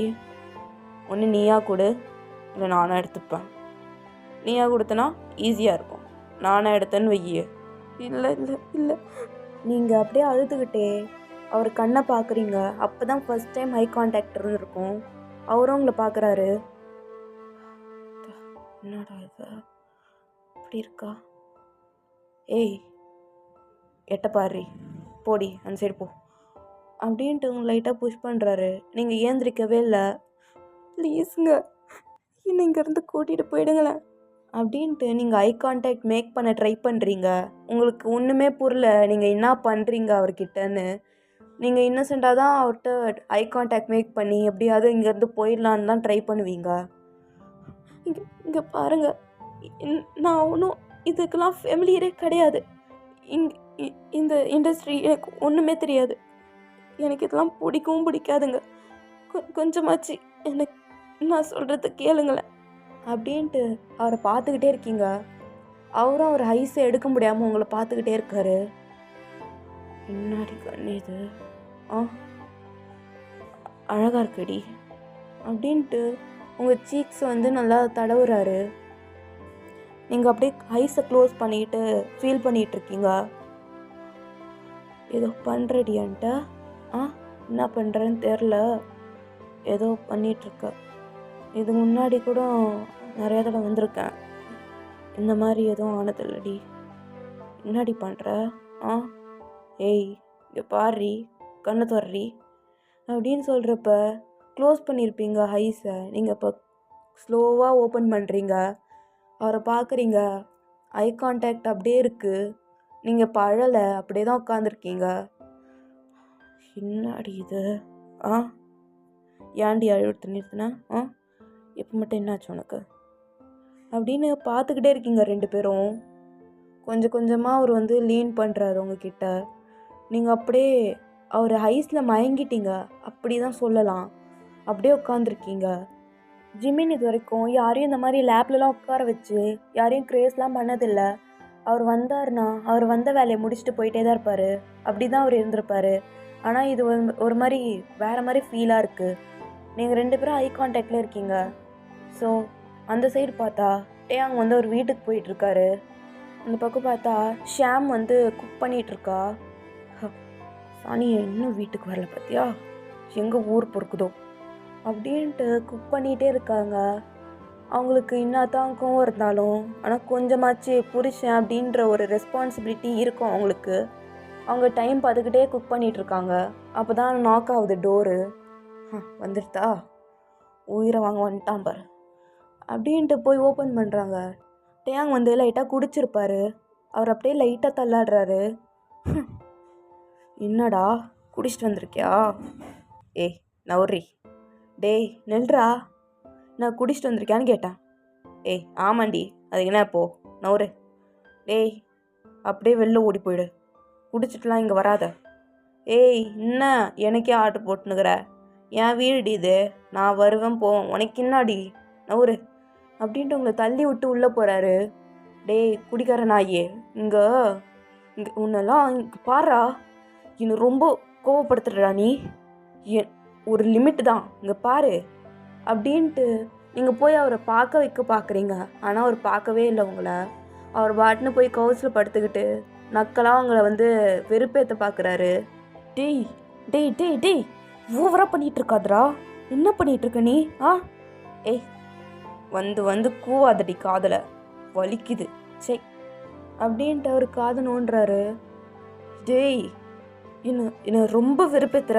ஒன்று நீயா கொடு, இல்லை நானாக எடுத்துப்பேன். நீயா கொடுத்தனா ஈஸியாக இருக்கும், நானாக எடுத்தேன்னு வையே. இல்லை இல்லை இல்லை, நீங்கள் அப்படியே அழுதுகிட்டே அவர் கண்ணை பார்க்குறீங்க. அப்போ தான் ஃபஸ்ட் டைம் ஐ கான்டாக்ட் இருந்திருக்கும். அவரும் உங்களை பார்க்குறாரு. என்னடா இது இப்படி இருக்கா? ஏய் எட்ட பாரு, போடி அந்த சைடு போ அப்படின்ட்டு உங்களை லைட்டாக புஷ் பண்ணுறாரு. நீங்கள் ஏந்திரிக்கவே இல்லை. ப்ளீஸுங்க என்னை இங்கேருந்து கூட்டிகிட்டு போயிடுங்களேன் அப்படின்ட்டு நீங்கள் ஐ கான்டாக்ட் மேக் பண்ண ட்ரை பண்ணுறீங்க. உங்களுக்கு ஒன்றுமே புரியல நீங்கள் என்ன பண்ணுறீங்க அவர்கிட்டன்னு. நீங்கள் இன்னசென்ட்டாக தான் அவர்கிட்ட ஐ கான்டாக்ட் மேக் பண்ணி எப்படியாவது இங்கேருந்து போயிடலான்னு தான் ட்ரை பண்ணுவீங்க. இங்கே பாருங்கள், நான் ஒன்றும் இதுக்கெல்லாம் ஃபெமிலியரே கிடையாது. இந்த இண்டஸ்ட்ரி எனக்கு ஒன்றுமே தெரியாது. எனக்கு இதெல்லாம் பிடிக்கவும் பிடிக்காதுங்க. கொஞ்சமாச்சு எனக்கு நான் சொல்கிறத கேளுங்களேன் அப்படின்ட்டு அவரை பார்த்துக்கிட்டே இருக்கீங்க. அவரும் அவர் ஹைஸை எடுக்க முடியாமல் உங்களை பார்த்துக்கிட்டே இருக்காரு. என்னாடி கண்ணு இது, அழகாக இருக்குடி அப்படின்ட்டு உங்கள் சீக்ஸ் வந்து நல்லா தடவுறாரு. நீங்கள் அப்படியே ஐஸை க்ளோஸ் பண்ணிட்டு ஃபீல் பண்ணிகிட்ருக்கீங்க. ஏதோ பண்ணுறடியான்ட்ட என்ன பண்ணுறேன்னு தெரில, ஏதோ பண்ணிகிட்ருக்க. இது முன்னாடி கூட நிறையா தடவை வந்திருக்கேன், இந்த மாதிரி எதுவும் ஆனதில்லடி. என்னடி பண்ணுற? ஏய் இங்கே பாரி, கண்ணு தர்றி அப்படின்னு சொல்கிறப்ப க்ளோஸ் பண்ணியிருப்பீங்க ஐஸை. நீங்கள் இப்போ ஸ்லோவாக ஓப்பன் பண்ணுறீங்க. அவரை பார்க்குறீங்க, ஐ கான்டாக்ட் அப்படியே இருக்குது. நீங்கள் இப்போ அழலை, அப்படியே தான் உட்காந்துருக்கீங்க. என்னடி இது, ஏன்டி அழுத்து நிறுத்தினா? எப்போ மட்டும் என்னாச்சு உனக்கு அப்படின்னு பார்த்துக்கிட்டே இருக்கீங்க ரெண்டு பேரும். கொஞ்சம் கொஞ்சமாக அவர் வந்து லீன் பண்ணுறாரு உங்ககிட்ட. நீங்கள் அப்படியே அவர் ஐஸில் மயங்கிட்டீங்க அப்படி தான் சொல்லலாம். அப்படியே உட்காந்துருக்கீங்க. ஜிமின் இது வரைக்கும் யாரையும் இந்த மாதிரி லேப்லலாம் உட்கார வச்சு யாரையும் க்ரேஸ்லாம் பண்ணதில்லை. அவர் வந்தார்னா அவர் வந்த வேலையை முடிச்சுட்டு போயிட்டே தான் இருப்பார். அப்படி தான் அவர் இருந்திருப்பார். ஆனால் இது ஒரு மாதிரி வேறு மாதிரி ஃபீலாக இருக்குது. நீங்கள் ரெண்டு பேரும் ஐ கான்டாக்டில் இருக்கீங்க. ஸோ அந்த சைடு பார்த்தா டேயாங் வந்து ஒரு வீட்டுக்கு போயிட்டுருக்காரு. அந்த பக்கம் பார்த்தா ஷாம் வந்து குக் பண்ணிகிட்ருக்கா. சானியை இன்னும் வீட்டுக்கு வரல பார்த்தியா, எங்கே ஊர் பொறுக்குதோ அப்படின்ட்டு குக் பண்ணிகிட்டே இருக்காங்க. அவங்களுக்கு இன்னத்தான் கோவம் இருந்தாலும் ஆனால் கொஞ்சமாச்சு புருஷன் அப்படின்ற ஒரு ரெஸ்பான்சிபிலிட்டி இருக்கும் அவங்களுக்கு. அவங்க டைம் பார்த்துக்கிட்டே குக் பண்ணிகிட்ருக்காங்க. அப்போ தான் நாக் ஆகுது டோரு. வந்துடுதா, உயிரை வாங்க வந்துட்டான் பாரு அப்படின்ட்டு போய் ஓப்பன் பண்ணுறாங்க. டேயாங் வந்து லைட்டாக குடிச்சிருப்பாரு. அவர் அப்படியே லைட்டாக தள்ளாடுறாரு. என்னடா குடிச்சிட்டு வந்திருக்கியா? ஏய் நவுரி, டேய் நெல்றா, நான் குடிச்சிட்டு வந்திருக்கியான்னு கேட்டேன். ஏய் ஆமாண்டி, அது என்ன இப்போ நவுரு. டேய் அப்படியே வெளில ஓடி போயிடு, குடிச்சிட்டுலாம் இங்கே வராத. ஏய் என்ன எனக்கே ஆர்டர் போட்டுனுக்கிற? என் வீடு இது, நான் வருவேன் போவேன், உனக்கு என்னாடி நவுரு அப்படின்ட்டு உங்களை தள்ளி விட்டு உள்ளே போகிறாரு. டேய் குடிக்கார நாயே, இங்கே உன்னெல்லாம் இங்கே பாரா, இன்னும் ரொம்ப கோவப்படுத்துடுறா நீ. ஒரு லிமிட்டு தான், இங்கே பாரு அப்படின்ட்டு நீங்கள் போய் அவரை பார்க்க வைக்க பார்க்குறீங்க. ஆனால் அவர் பார்க்கவே இல்லை உங்களை. அவர் பாட்டுன்னு போய் கவுச்சில் படுத்துக்கிட்டு நக்கலாக அவங்கள வந்து வெறுப்பேற்ற பார்க்குறாரு. டேய் டேய் டேய் டேய் ஓவராக பண்ணிகிட்ருக்காதரா, என்ன பண்ணிகிட்ருக்க நீ? ஏய் வந்து வந்து கூவாதடி, காதலை வலிக்குது சே அப்படின்ட்டு அவர் காது நோண்டுறாரு. டேய் என்ன ரொம்ப வெறுப்பேத்துற.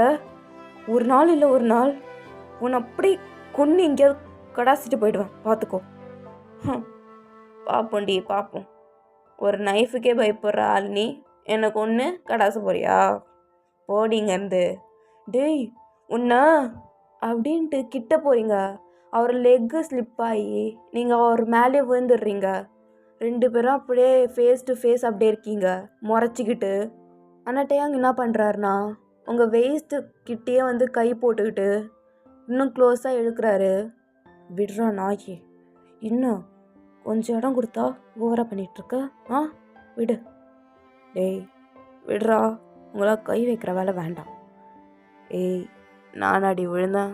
ஒரு நாள் இல்லை ஒரு நாள் உன்னை அப்படி கொண்டு எங்கேயாவது கடாசிட்டு போயிடுவேன், பார்த்துக்கோ. பார்ப்போண்டி பார்ப்போம். ஒரு நைஃபுக்கே பயப்படுற ஆள் நீ, எனக்கு ஒன்று கடாச போறியா? போடிங்கருந்து. டேய் உன்ன அப்படின்ட்டு கிட்ட போகிறீங்க. அவர் லெக்கு ஸ்லிப் ஆகி நீங்கள் அவர் மேலே விழுந்துடுறீங்க. ரெண்டு பேரும் அப்படியே ஃபேஸ் டு ஃபேஸ் அப்படியே இருக்கீங்க முறைச்சிக்கிட்டு. ஆனால் டேயாங் என்ன பண்ணுறாருனா உங்கள் வெயிஸ்ட்டு கிட்டேயே வந்து கை போட்டுக்கிட்டு இன்னும் க்ளோஸாக இழுக்கிறாரு. விடுறா நாயே, இன்னும் கொஞ்சம் இடம் கொடுத்தா ஓவராக பண்ணிகிட்ருக்க. விடு. டேய் விடுறா, உங்களா கை வைக்கிற வேலை வேண்டாம். ஏய் நானாடி விழுந்தேன்,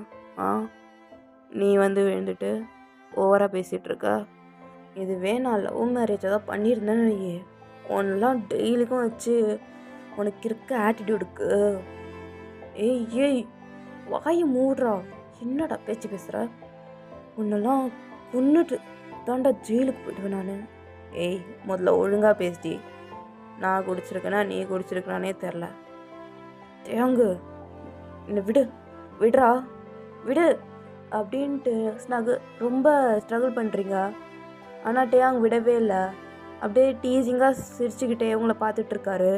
நீ வந்து விழுந்துட்டு ஓவராக பேசிகிட்ருக்க. இதுவே நான் லவ் மேரேஜை தான் பண்ணியிருந்தேன்னு நீ ஒன்னெலாம் டெய்லிக்கும் வச்சு உனக்கு இருக்க ஆட்டிடியூடுக்கு. ஏய் ஏய் வாயை மூடுறா, என்னடா பேச்சு பேசுகிற? உன்னெல்லாம் கொன்னுட்டு தாண்டா ஜெயிலுக்கு போயிடுவேன் நான். ஏய் முதல்ல ஒழுங்காக பேசிட்டி. நான் குடிச்சிருக்கேனா நீ குடிச்சிருக்கனானே தெரில. தேங்கு என்னை விடு, விடுறா விடு அப்படின்ட்டு ரொம்ப ஸ்ட்ரகிள் பண்ணுறீங்க. ஆனால் டேயாங் விடவே இல்லை. அப்படியே டீசிங்காக சிரிச்சுக்கிட்டே உங்களை பார்த்துட்ருக்காரு.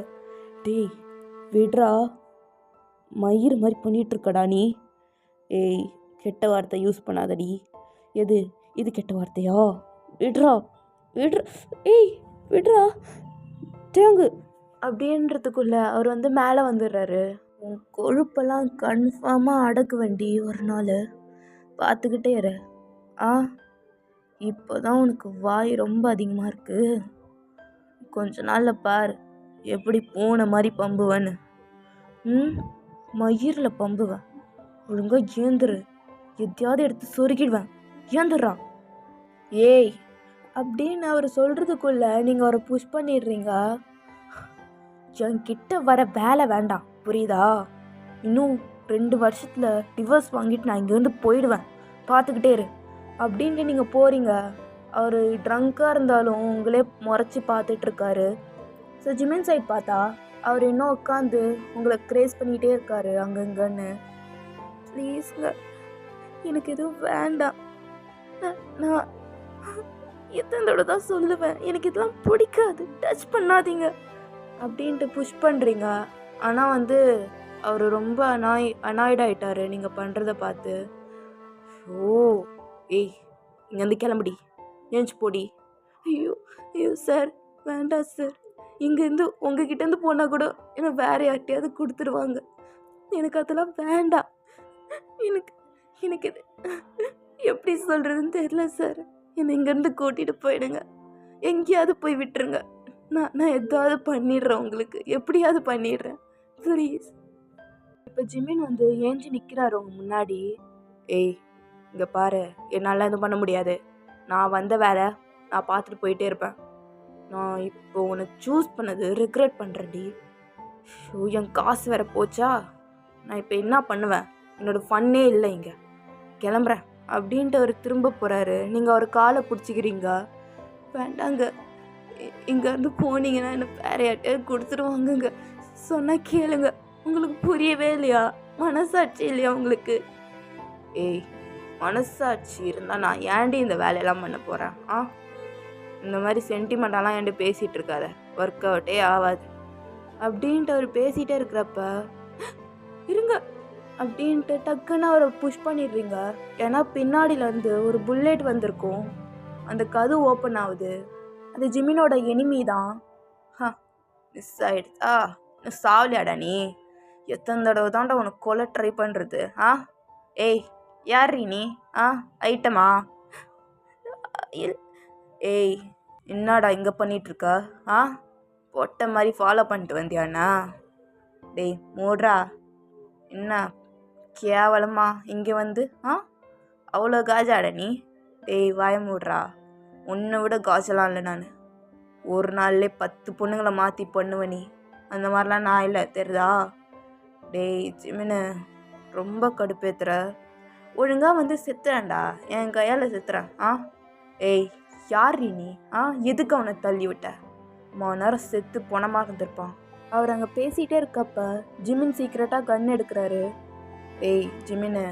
டேய் விடுறா, மயிர் மாதிரி பண்ணிகிட்ருக்கடா நீ. ஏய் கெட்ட வார்த்தை யூஸ் பண்ணாதடி. இது கெட்ட வார்த்தையா? விடுறா விடுற, ஏய் விடுறா தேங்கு அப்படின்றதுக்குள்ள அவர் வந்து மேலே வந்துடுறாரு. உன் கொழுப்பெல்லாம் கன்ஃபார்மாக அடக்கு வண்டி ஒரு நாள் பார்த்துக்கிட்டே இரு. ஆ இப்போ தான் உனக்கு வாய் ரொம்ப அதிகமாக இருக்குது. கொஞ்ச நாளில் பார் எப்படி பூனை மாதிரி பம்புவேன்னு. மயிரில் பம்புவேன். ஒழுங்காக ஏந்துரு, எதையாவது எடுத்து சொருகிடுவேன். ஏந்துடுறான். ஏய் அப்படின்னு அவர் சொல்கிறதுக்குள்ள நீங்கள் அவரை புஷ் பண்ணிடுறீங்க. என்கிட்ட வர வேலை வேண்டாம், புரியுதா? இன்னும் 2 வருஷத்தில் டிவோர்ஸ் வாங்கிட்டு நான் இங்கேருந்து போயிடுவேன், பார்த்துக்கிட்டே இரு அப்படின்ட்டு நீங்கள் போகிறீங்க. அவர் ட்ரங்காக இருந்தாலும் உங்களே முறைச்சி பார்த்துட்ருக்காரு. ஸோ ஜிமின் சைட் பார்த்தா அவர் இன்னும் உட்காந்து உங்களை க்ரேஸ் பண்ணிகிட்டே இருக்காரு அங்கங்கன்னு. ப்ளீஸுங்க, எனக்கு எதுவும் வேண்டாம். நான் எத்தனை தடவை தான் சொல்லுவேன், எனக்கு இதெல்லாம் பிடிக்காது, டச் பண்ணாதீங்க அப்படின்ட்டு புஷ் பண்ணுறீங்க. ஆனால் வந்து அவர் ரொம்ப அனாய்ட் ஆகிட்டாரு நீங்கள் பண்ணுறத பார்த்து. ஓ ஏய், இங்கேருந்து கிளம்புடி, ஏஞ்சி போடி. ஐயோ ஐயோ சார், வேண்டாம் சார். இங்கேருந்து உங்ககிட்டேருந்து போனால் கூட என்னை வேறு யார்ட்டையாவது கொடுத்துருவாங்க. எனக்கு அதெல்லாம் வேண்டாம். எனக்கு எனக்கு இது எப்படி சொல்கிறதுன்னு தெரியல சார். என்னை இங்கேருந்து கூட்டிகிட்டு போயிடுங்க, எங்கேயாவது போய் விட்டுருங்க. நான் எதாவது பண்ணிடுறேன், உங்களுக்கு எப்படியாவது பண்ணிடுறேன், ப்ளீஸ். இப்போ ஜிமின் வந்து ஏஞ்சி நிற்கிறாரு உங்க முன்னாடி. ஏய் இங்கே பாரு, என்னால் எதுவும் பண்ண முடியாது. நான் வந்த வேலை நான் பார்த்துட்டு போயிட்டே இருப்பேன். நான் இப்போ உன்னை சூஸ் பண்ணது ரிக்ரெட் பண்ணுறேன்டி. ஷோ, என் காசு வேற போச்சா? நான் இப்போ என்ன பண்ணுவேன்? என்னோடய ஃபன்னே இல்லை, இங்கே கிளம்புறேன் அப்படின்ட்டு அவர் திரும்ப போகிறாரு. நீங்கள் அவர் காலை பிடிச்சிக்கிறீங்க. வேண்டாங்க, இங்கேருந்து போனீங்கன்னா என்ன வேற யார்ட்டையாவது கொடுத்துருவாங்கங்க. சொன்னால் கேளுங்க. உங்களுக்கு புரியவே இல்லையா? மனசாட்சி இல்லையா உங்களுக்கு? ஏய், மனசாட்சி இருந்தால் நான் ஏன்டி இந்த வேலையெல்லாம் பண்ண போகிறேன்? இந்த மாதிரி சென்டிமெண்ட்டாலாம் ஏன்டி பேசிகிட்டு இருக்காத, ஒர்க் அவுட்டே ஆகாது அப்படின்ட்டு அவர் பேசிகிட்டே இருக்கிறப்ப இருங்க அப்படின்ட்டு டக்குன்னு அவரை புஷ் பண்ணிடுறீங்க. ஏன்னா பின்னாடியிலேருந்து ஒரு புல்லெட் வந்திருக்கும். அந்த கது ஓப்பன் ஆகுது. அது ஜிமினோட எனிமி தான். மிஸ் ஆகிடுதா? சாவலியாடா நீ? எத்தனை தடவை தான்டா உனக்கு கொலை ட்ரை பண்ணுறது? ஏய் யார்ரி நீ? ஐட்டமா? ஏய் என்னடா இங்கே பண்ணிகிட்ருக்க? பொட்டை மாதிரி ஃபாலோ பண்ணிட்டு வந்தியாண்ணா? டேய் மூட்ரா. என்ன கேவலமா இங்கே வந்து அவ்வளோ காஜாடா நீ? டேய் வாய மூட்ரா. உன்னை விட காஜெல்லாம் இல்லை நான். ஒரு நாள்லே 10 பொண்ணுங்களை மாற்றி பண்ணுவேன் நீ. அந்த மாதிரிலாம் நான் இல்லை, தெரியுதா? டேய் ஜிமினு, ரொம்ப கடுப்பேத்துற. ஒழுங்காக வந்து செத்துறேன்டா, என் கையால் செத்துறேன். ஏய் யார்ரி நீ? எதுக்கு அவனை தள்ளி விட்ட? நேரம் செத்து பொணமாக இருந்திருப்பான். அவர் அங்கே பேசிகிட்டே இருக்கப்ப ஜிமின் சீக்கிரட்டாக கன் எடுக்கிறாரு. ஏய் ஜிமினு,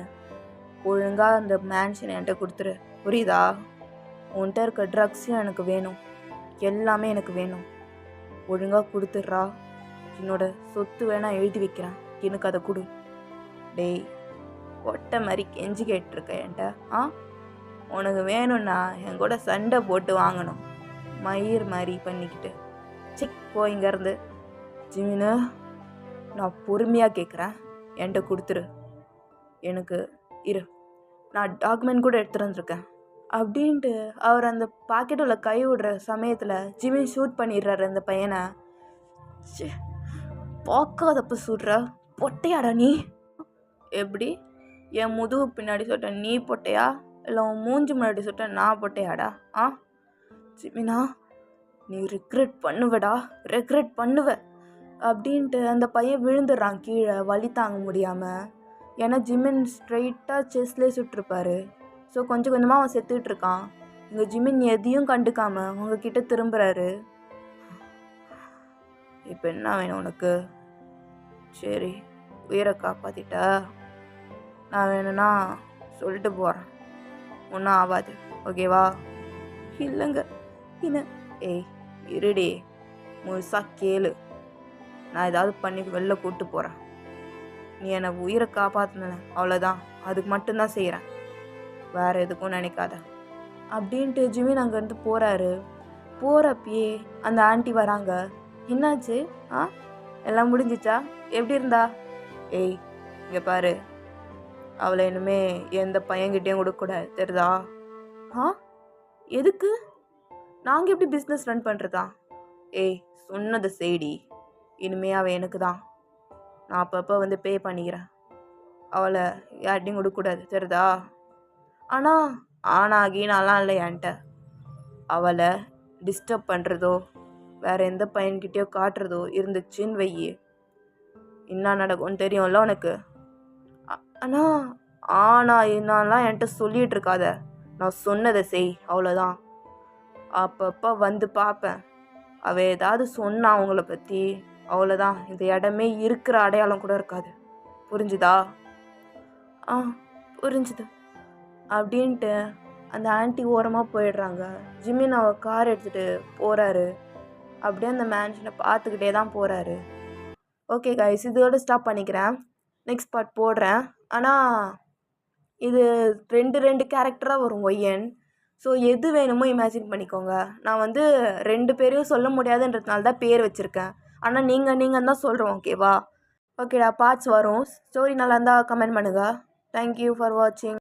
ஒழுங்காக அந்த மேன்ஷன் என்கிட்ட கொடுத்துரு, புரியுதா? உன்கிட்ட இருக்க ட்ரக்ஸும் எனக்கு வேணும், எல்லாமே எனக்கு வேணும். ஒழுங்காக கொடுத்துட்றா. என்னோட சொத்து வேணா எழுதி வைக்கிறேன், எனக்கு அதை கொடு. டேய் ஒட்டை மாதிரி கெஞ்சி கேட்டிருக்க என்கிட்ட. உனக்கு வேணும்னா என் கூட சண்டை போட்டு வாங்கணும், மயிர் மாதிரி பண்ணிக்கிட்டு. சிக் போ இங்கேருந்து. ஜிமினு, நான் பொறுமையாக கேட்குறேன், என்கிட்ட கொடுத்துரு. எனக்கு இரு, நான் டாக்குமெண்ட் கூட எடுத்துகிட்டு வந்துருக்கேன் அப்படின்ட்டு அவர் அந்த பாக்கெட்டுள்ள கை விடுற சமயத்தில் ஜிமின் ஷூட் பண்ணிடுறாரு அந்த பையனை. பார்க்காதப்ப சுடுற பொட்டையாடா நீ? எப்படி என் முதுகு பின்னாடி சொல்லிட்ட நீ பொட்டையா, இல்லை உன் மூஞ்சி முன்னாடி சொல்லிட்ட நான் பொட்டையாடா? ஜிமினா, நீ ரிக்ரெட் பண்ணுவடா, ரெக்ரெட் பண்ணுவ அப்படின்ட்டு அந்த பையன் விழுந்துடுறான் கீழே, வலி தாங்க முடியாமல். ஏன்னா ஜிமின் ஸ்ட்ரைட்டாக செஸ்லேயே சுட்டிருப்பாரு. ஸோ கொஞ்சம் கொஞ்சமாக அவன் செத்துக்கிட்டு இருக்கான். இங்கே ஜிமின் எதையும் கண்டுக்காம உங்ககிட்ட திரும்புகிறாரு. இப்போ என்ன வேணும் உனக்கு? சரி, உயிரை காப்பாற்றிட்டா, நான் வேணும்னா சொல்லிட்டு போகிறேன், ஒன்றும் ஆகாது, ஓகேவா? இல்லைங்க என்ன? ஏய் இருடி, முழுசாக கேளு. நான் ஏதாவது பண்ணி வெளில கூப்பிட்டு போகிறேன். நீ என்னை உயிரை காப்பாற்றின, அவ்வளோதான், அதுக்கு மட்டும்தான் செய்கிறேன், வேறு எதுக்கும் நினைக்காத அப்படின்ட்டு ஜிமின் அங்கேருந்து போகிறாரு. போகிறப்பயே அந்த ஆண்டி வராங்க. என்னாச்சு? ஆ, எல்லாம் முடிஞ்சிச்சா? எப்படி இருந்தா? ஏய், இங்கே பாரு, அவளை இனிமே எந்த பையன்கிட்டையும் கொடுக்கக்கூடாது, தெரியுதா? ஆ, எதுக்கு? நாங்கள் எப்படி பிஸ்னஸ் ரன் பண்ணுறதா? ஏய், சொன்னதை செய்டி. இனிமே அவள் எனக்கு தான். நான் அப்பப்போ வந்து பே பண்ணிக்கிறேன். அவளை யார்ட்டையும் கொடுக்கக்கூடாது, தெரியுதா? ஆனால் கீனாலாம் இல்லை என்கிட்ட. அவளை டிஸ்டர்ப் பண்ணுறதோ வேறு எந்த பையன்கிட்டயோ காட்டுறதோ இருந்துச்சுன்னு வையி, என்ன நடக்கும்னு தெரியும்ல உனக்கு. என்னலாம் என்கிட்ட சொல்லிகிட்டு இருக்காத. நான் சொன்னதை செய், அவ்வளோதான். அப்பப்போ வந்து பார்ப்பேன். அவள் ஏதாவது சொன்னா அவங்கள பற்றி, அவ்வளோதான். இந்த இடமே இருக்கிற அடையாளம் கூட இருக்காது. புரிஞ்சுதா? ஆ, புரிஞ்சுது அப்படின்ட்டு அந்த ஆன்ட்டி ஓரமாக போயிடுறாங்க. ஜிமின் அவள் கார் எடுத்துகிட்டு போகிறாரு. அப்படியே அந்த மேன்ஷனை பார்த்துக்கிட்டே தான் போகிறாரு. ஓகே கைஸ், இதோட ஸ்டாப் பண்ணிக்கிறேன். நெக்ஸ்ட் பார்ட் போடுறேன். ஆனால் இது ரெண்டு கேரக்டராக வரும் ஒய்யன். ஸோ எது வேணுமோ இமேஜின் பண்ணிக்கோங்க. நான் வந்து 2 பேரையும் சொல்ல முடியாதுன்றதுனால தான் பேர் வச்சுருக்கேன். ஆனால் நீங்கள் தான் சொல்கிறோம், ஓகேவா? ஓகேடா, பார்ட்ஸ் வரும். ஸ்டோரி நல்லா இருந்தால் கமெண்ட் பண்ணுங்கள். தேங்க்யூ ஃபார் வாட்சிங்.